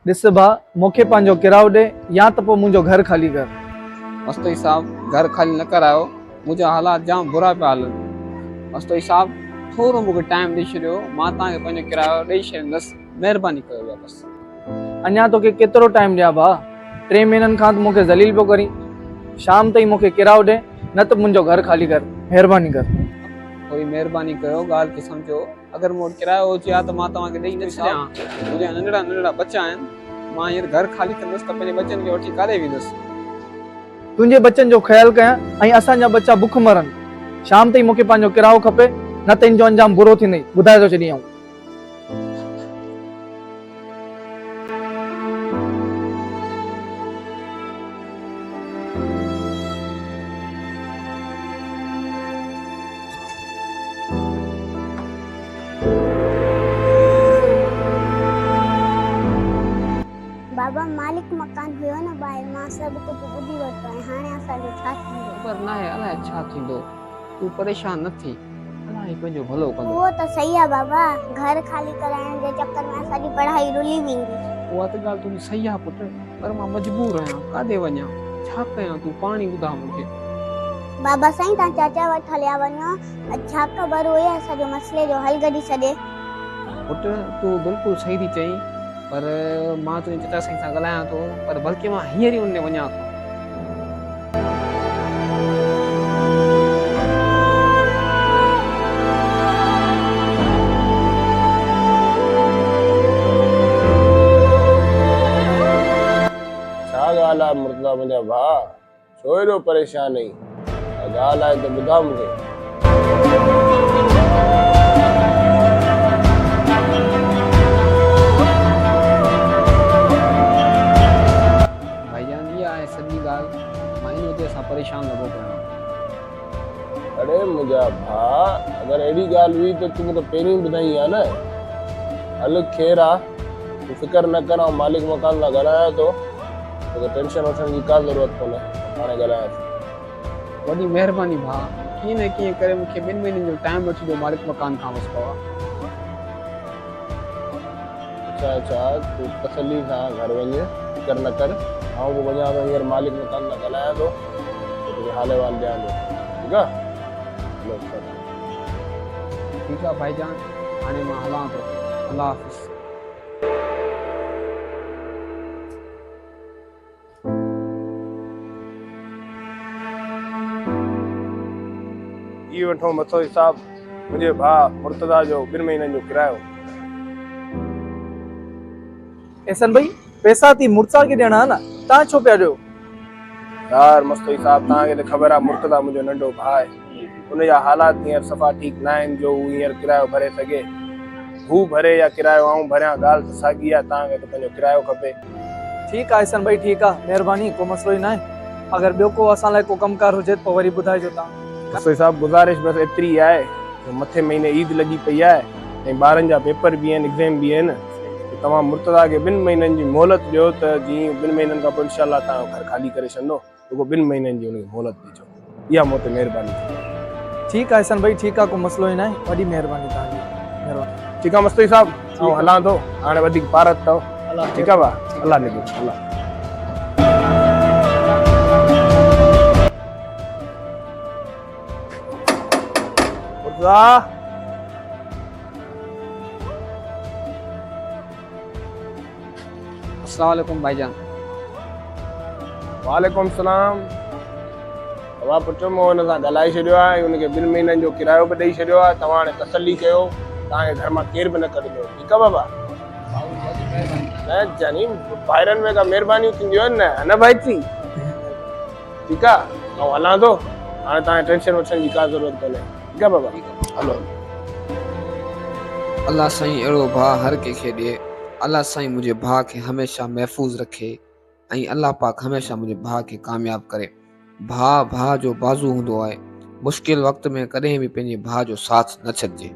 ॾिस भाउ, मूंखे पंहिंजो किरायो ॾे या त पोइ मुंहिंजो घर ख़ाली कर। मस्तई साहब घर खाली न करायो, मुंहिंजा हालात जाम बुरा पिया हलनि। मस्तई साहब थोरो मूंखे टाइम ॾेई छॾियो, मां तव्हांखे पंहिंजो किरायो ॾेई छॾींदुसि, महिरबानी कयो या बसि। अञा तोखे केतिरो टाइम ॾियां भाउ? 3 महीननि खां तूं मूंखे ज़लील पियो करीं। शाम ताईं मूंखे किरायो ॾे, न त मुंहिंजो घर ख़ाली कर, महिरबानी कर। थोरी महिरबानी कयो, ॻाल्हि खे सम्झो। अगरि मूं वटि किरायो हुजे हा त मां तव्हांखे ॾेई न छॾियां। मुंहिंजा नंढड़ा नंढड़ा बच्चा आहिनि, मां हींअर घर ख़ाली कंदुसि त पंहिंजे बच्चनि खे वठी काॾे वेंदुसि? तुंहिंजे बच्चनि जो ख़्यालु कयां ऐं असांजा बच्चा बुख मरनि। शाम ताईं मूंखे पंहिंजो किरायो खपे, न त इन जो अंजाम बुरो थींदई, ॿुधाए थो छॾियां। बाबा मालिक मकान हुयो न ॿाहिरि, मां सभु कुझु ॿुधी वरितो आहे। हाणे असांजो छा थींदो? ख़बर न आहे, अलाए छा थींदो। तूं परेशान न थी, अलाए पंहिंजो भलो कंदो। उहो त सही आहे बाबा, घर ख़ाली कराइण जे चक्कर में असांजी पढ़ाई रुली वेंदी। उहा त ॻाल्हि तुंहिंजी सही आहे पुटु, पर मां मजबूर आहियां, काॾे वञां, छा कयां? तूं पाणी ॿुधा मूंखे। बाबा साईं तव्हां चाचा वटि हलिया वञो, छा ख़बर हुई असांजे मसइले जो हल कढी सघे। पुटु तूं बिल्कुलु सही थी चईं, पर मां तुंहिंजे चाचा साईं सां ॻाल्हायां थो, पर बल्कि मां हींअर ई उन वञां थो। छा ॻाल्हि आहे मुर्तज़ा मुंहिंजा भाउ, छो एॾो परेशान आहीं? ॻाल्हि आहे त ॿुधा मूंखे। भाईजान इहा आहे सॼी ॻाल्हि, मां इन वजह सां परेशान लॻो पियो आहियां। अड़े मुंहिंजा भाउ, अगरि अहिड़ी ॻाल्हि हुई त तूं मूंखे पहिरीं ॿुधाई आहे न। हल ख़ैरु आहे, तूं फ़िकर न कर, ऐं मालिक मकान सां ॻाल्हायां थो, तोखे टेंशन वठण जी का ज़रूरत कोन्हे, हाणे ॻाल्हायांसि। वॾी महिरबानी भाउ, कीअं न कीअं करे मूंखे 2 महीननि जो टाइम वठी ॾियो मालिक मकान खां बसि पवा। अच्छा तूं तसल्ली सां घर वञ, फ़िकर न कर, आउं बि वञां थो, हींअर मालिक मकान सां ॻाल्हायां थो, तोखे हाल अहिवाल ॾियां थो, ठीकु आहे? हलो ठीकु आहे भाईजान, हाणे मां हलां थो, अल्लाह हाफ़िज़। ई वठो मथो हिसाब मुंहिंजे भाउ मुर्तज़ा जो 2 महीननि जो किरायो। एहसन भाई, पैसा थी मुर्तज़ा खे ॾियणा न, तव्हां छो पिया ॾियो? यार मस्तो हिसाब, तव्हांखे त ख़बर आहे मुर्तज़ा मुंहिंजो नंढो भाउ आहे, उनजा हालात हींअर सफ़ा ठीकु न आहिनि जो हू हींअर किरायो भरे सघे। हू भरे या किरायो आऊं भरियां, ॻाल्हि त साॻी आहे। तव्हांखे त पंहिंजो किरायो खपे। ठीकु आहे एहसन भाई, ठीकु आहे, महिरबानी, को मसइलो ई न आहे। अगरि ॿियो को असां लाइ को कमकार हुजे त पोइ वरी ॿुधाइजो तव्हां। मस्तो हिसाब गुज़ारिश बसि एतिरी आहे, मथे महीने ईद लॻी पई आहे ऐं ॿारनि जा पेपर बि आहिनि, एग्ज़ाम बि आहिनि। तव्हां मुर्तज़ा खे 2 महीननि जी मोहलत ॾियो त जीअं 2 महीननि खां पोइ इंशाअल्लाह तव्हांजो घर ख़ाली करे छॾंदो, रुॻो 2 महीननि जी हुनखे मोहलत ॾिजो, इहा मूं ते महिरबानी। ठीकु आहे एहसन भाई, ठीकु आहे, को मसइलो ई न आहे, वॾी महिरबानी तव्हांजी, महिरबानी। ठीकु आहे मस्तो हिसाब, ऐं हलां थो, हाणे वधीक पारत अथव, ठीकु आहे भाउ? अलाह निगो, अलाह। अस्सलाम वालेकुम भाईजान। वालेकुम सलाम। तव्हां पुटु मूं हुन सां ॻाल्हाए छॾियो आहे, हुनखे 2 महीननि जो किरायो बि ॾेई छॾियो आहे। तव्हां हाणे तसल्ली कयो, तव्हांजे घर मां केर बि न कढंदो, ठीकु आहे बाबा? न जानी ॿाहिरनि में का महिरबानियूं थींदियूं आहिनि न भाईची, ठीकु आहे? ऐं हलां थो, हाणे तव्हांखे टेंशन वठण जी का ज़रूरत कोन्हे, ठीकु आहे बाबा? हलो। अल्लाह साईं अहिड़ो भाउ हर कंहिंखे ॾिए। अल्लाह साईं मुंहिंजे भाउ खे हमेशह महफ़ूज़ रखे ऐं अल्लाह पाक हमेशह मुंहिंजे भाउ खे कामयाब करे। भाउ जो बाज़ू हूंदो आहे, मुश्किल वक़्त में कॾहिं बि पंहिंजे भाउ जो साथ न छॾिजे।